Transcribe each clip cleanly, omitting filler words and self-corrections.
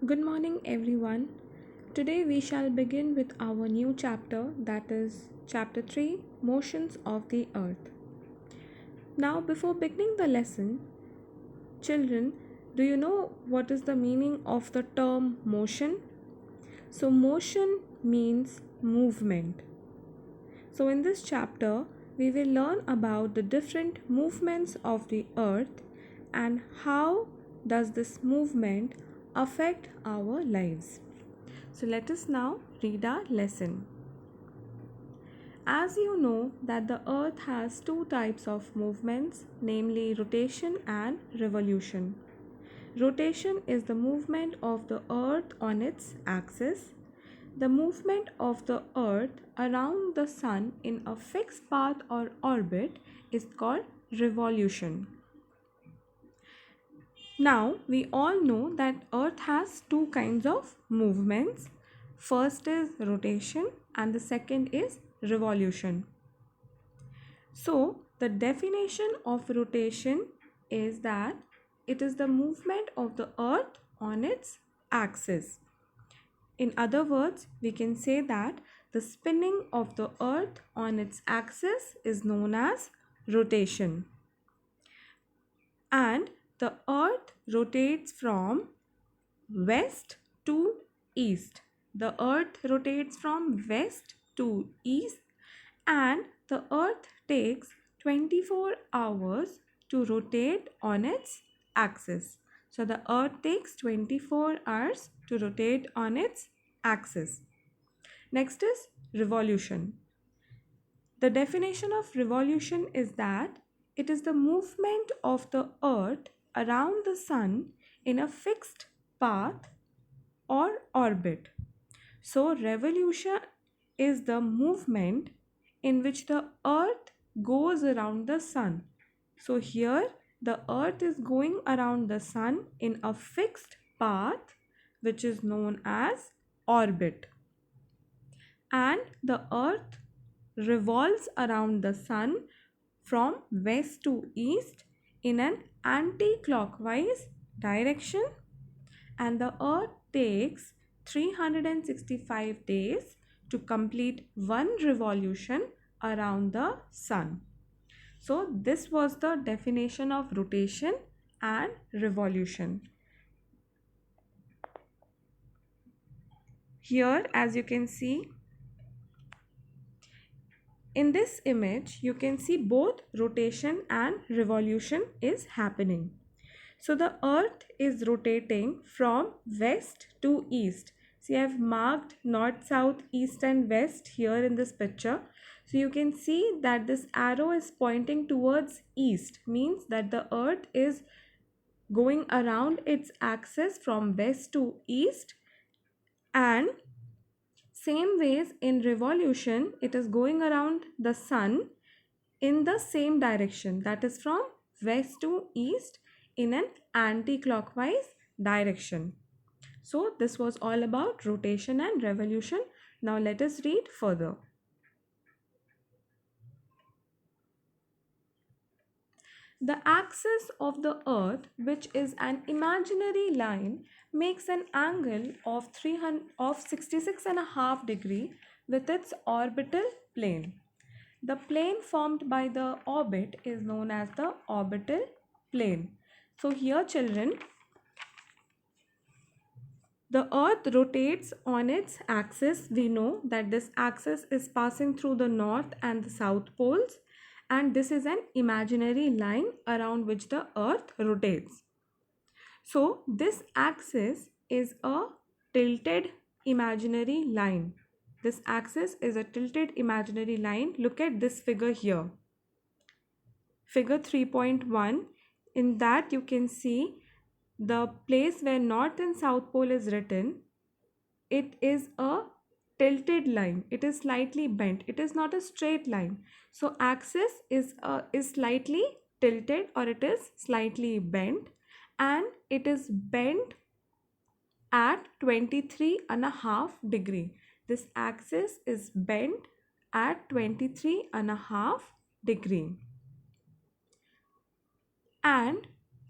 Good morning, everyone. Today we shall begin with our new chapter, that is, Chapter 3, Motions of the Earth. Now, before beginning the lesson, children, do you know what is the meaning of the term motion? So, motion means movement. So, in this chapter, we will learn about the different movements of the earth and how does this movement affect our lives. So let us now read our lesson. As you know that the earth has two types of movements, namely rotation and revolution. Rotation is the movement of the earth on its axis. The movement of the earth around the sun in a fixed path or orbit is called revolution. Now, we all know that earth has two kinds of movements. First is rotation and the second is revolution. So, the definition of rotation is that it is the movement of the earth on its axis. In other words, we can say that the spinning of the earth on its axis is known as rotation. And the earth rotates from west to east. The earth rotates from west to east, and the earth takes 24 hours to rotate on its axis. So the earth takes 24 hours to rotate on its axis. Next is revolution. The definition of revolution is that it is the movement of the earth around the sun in a fixed path or orbit. So, revolution is the movement in which the earth goes around the sun. So, here the earth is going around the sun in a fixed path which is known as orbit, and the earth revolves around the sun from west to east in an anti-clockwise direction, and the earth takes 365 days to complete one revolution around the sun. So this was the definition of rotation and revolution. Here, as you can see, in this image, you can see both rotation and revolution is happening. So the earth is rotating from west to east. See, I have marked north, south, east and west here in this picture. So you can see that this arrow is pointing towards east, means that the earth is going around its axis from west to east, and same ways in revolution it is going around the sun in the same direction, that is from west to east in an anti-clockwise direction. So this was all about rotation and revolution. Now let us read further. The axis of the earth, which is an imaginary line, makes an angle of 66.5 degree with its orbital plane. The plane formed by the orbit is known as the orbital plane. So here, children, the earth rotates on its axis. We know that this axis is passing through the north and the south poles, and this is an imaginary line around which the earth rotates. So this axis is a tilted imaginary line. This axis is a tilted imaginary line. Look at this figure here. Figure 3.1. In that you can see the place where north and south pole is written. It is a tilted line. It is slightly bent. It is not a straight line. So axis is slightly tilted, or it is slightly bent, and it is bent at 23.5 degree. This axis is bent at 23.5 degree, and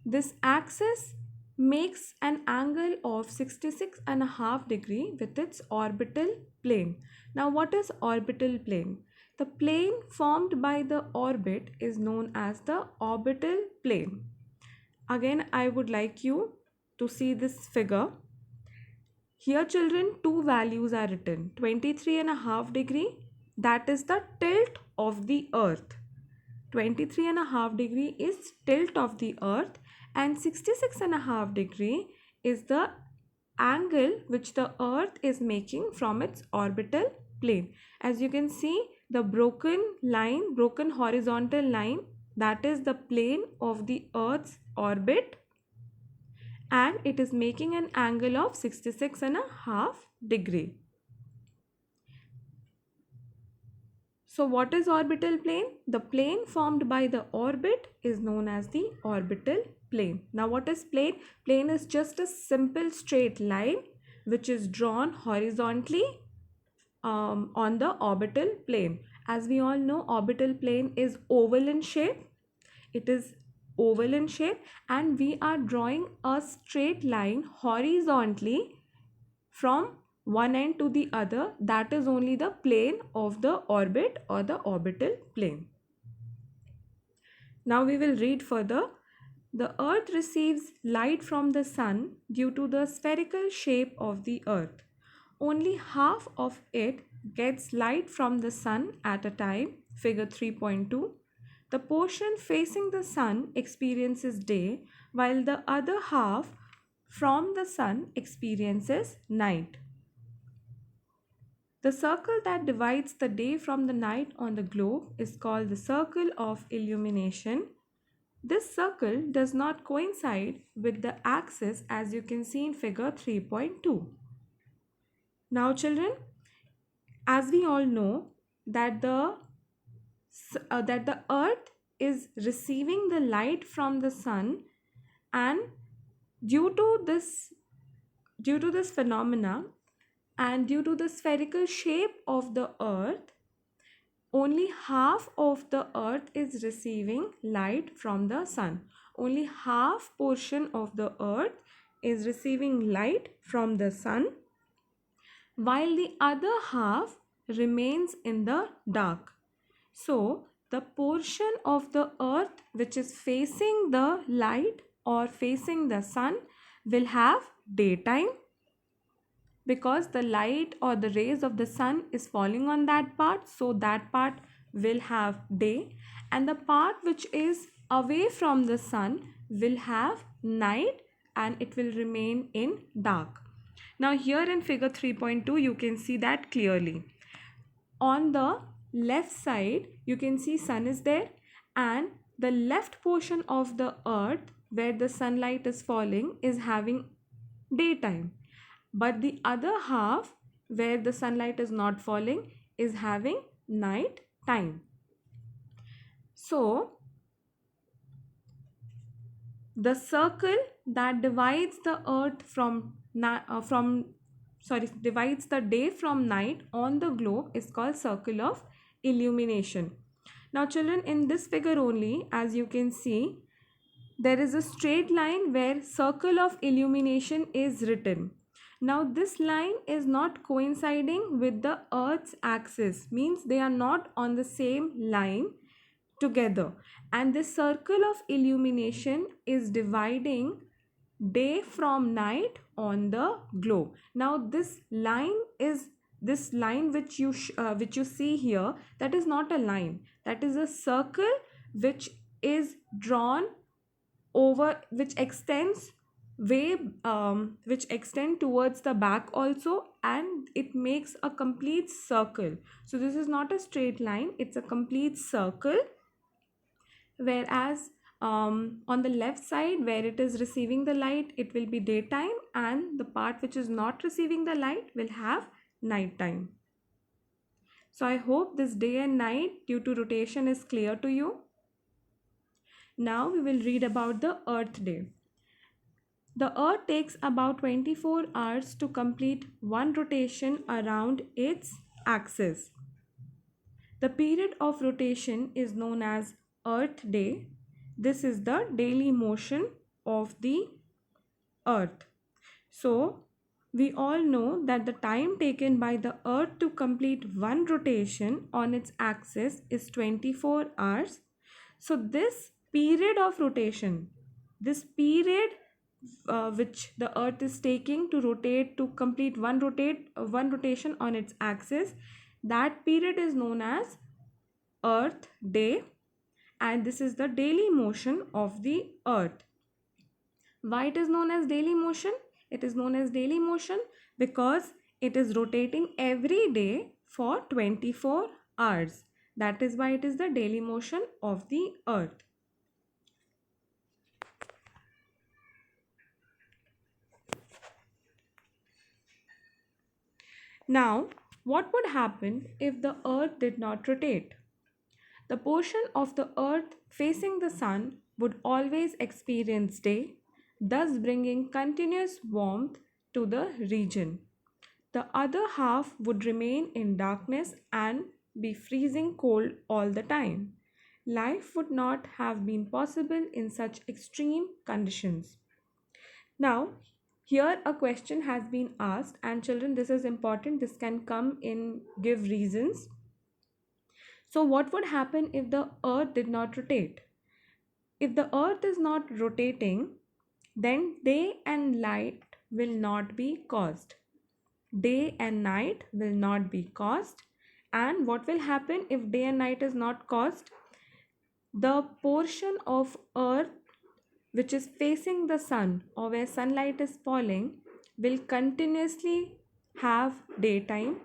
this axis makes an angle of 66.5 degree with its orbital plane. Now what is orbital plane? The plane formed by the orbit is known as the orbital plane. Again, I would like you to see this figure. Here children, two values are written. 23.5 degree, that is the tilt of the earth. 23.5 degree is tilt of the earth, and 66.5 degree is the angle which the earth is making from its orbital plane. As you can see, the broken horizontal line, that is the plane of the earth's orbit, and it is making an angle of 66.5 degree. So what is orbital plane? The plane formed by the orbit is known as the orbital plane. Now what is plane? Plane is just a simple straight line which is drawn horizontally on the orbital plane. As we all know, orbital plane is oval in shape. It is oval in shape, and we are drawing a straight line horizontally from one end to the other. That is only the plane of the orbit or the orbital plane. Now we will read further. The earth receives light from the sun due to the spherical shape of the earth. Only half of it gets light from the sun at a time, figure 3.2. The portion facing the sun experiences day, while the other half from the sun experiences night. The circle that divides the day from the night on the globe is called the circle of illumination. This circle does not coincide with the axis, as you can see in figure 3.2. Now children, as we all know that the earth is receiving the light from the sun, and due to this phenomena and due to the spherical shape of the earth, only half of the earth is receiving light from the sun. Only half portion of the earth is receiving light from the sun, while the other half remains in the dark. So the portion of the earth which is facing the light or facing the sun will have daytime, because the light or the rays of the sun is falling on that part, so that part will have day, and the part which is away from the sun will have night, and it will remain in dark. Now here in figure 3.2 you can see that clearly. On the left side you can see sun is there, and the left portion of the earth where the sunlight is falling is having daytime, but the other half where the sunlight is not falling is having night time. So the circle that divides the earth divides the day from night on the globe is called circle of illumination. Now children, in this figure only, as you can see, there is a straight line where circle of illumination is written. Now this line is not coinciding with the earth's axis, means they are not on the same line together, and this circle of illumination is dividing day from night on the globe. Now this line which you see here, that is not a line, that is a circle which is drawn over, which extends towards the back also, and it makes a complete circle. So this is not a straight line, it's a complete circle. Whereas on the left side where it is receiving the light, it will be daytime, and the part which is not receiving the light will have night time. So I hope this day and night due to rotation is clear to you. Now we will read about the Earth Day. The Earth takes about 24 hours to complete one rotation around its axis. The period of rotation is known as Earth Day. This is the daily motion of the Earth. So, we all know that the time taken by the Earth to complete one rotation on its axis is 24 hours. So, this period of rotation, this period which the Earth is taking to rotate to complete one rotation on its axis, that period is known as Earth day, and this is the daily motion of the Earth. Why it is known as daily motion? It is known as daily motion because it is rotating every day for 24 hours. That is why it is the daily motion of the Earth. Now, what would happen if the Earth did not rotate? The portion of the Earth facing the Sun would always experience day, thus bringing continuous warmth to the region. The other half would remain in darkness and be freezing cold all the time. Life would not have been possible in such extreme conditions. Now, here a question has been asked, and children, this is important. This can come in give reasons. So, what would happen if the earth did not rotate? If the earth is not rotating, then day and night will not be caused. Day and night will not be caused. And what will happen if day and night is not caused? The portion of earth which is facing the sun or where sunlight is falling will continuously have daytime,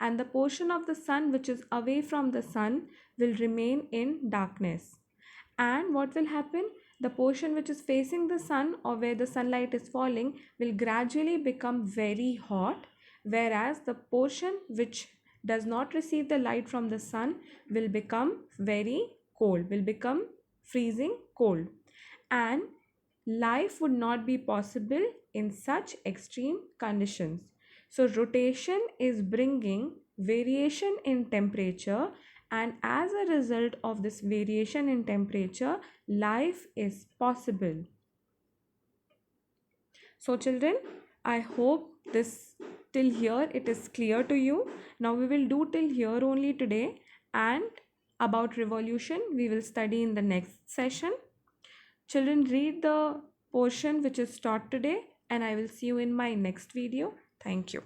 and the portion of the sun which is away from the sun will remain in darkness. And what will happen? The portion which is facing the sun or where the sunlight is falling will gradually become very hot, whereas the portion which does not receive the light from the sun will become very cold, will become freezing cold. And life would not be possible in such extreme conditions. So, rotation is bringing variation in temperature, and as a result of this variation in temperature, life is possible. So, children, I hope this till here it is clear to you. Now, we will do till here only today, and about revolution we will study in the next session. Children, read the portion which is taught today, and I will see you in my next video. Thank you.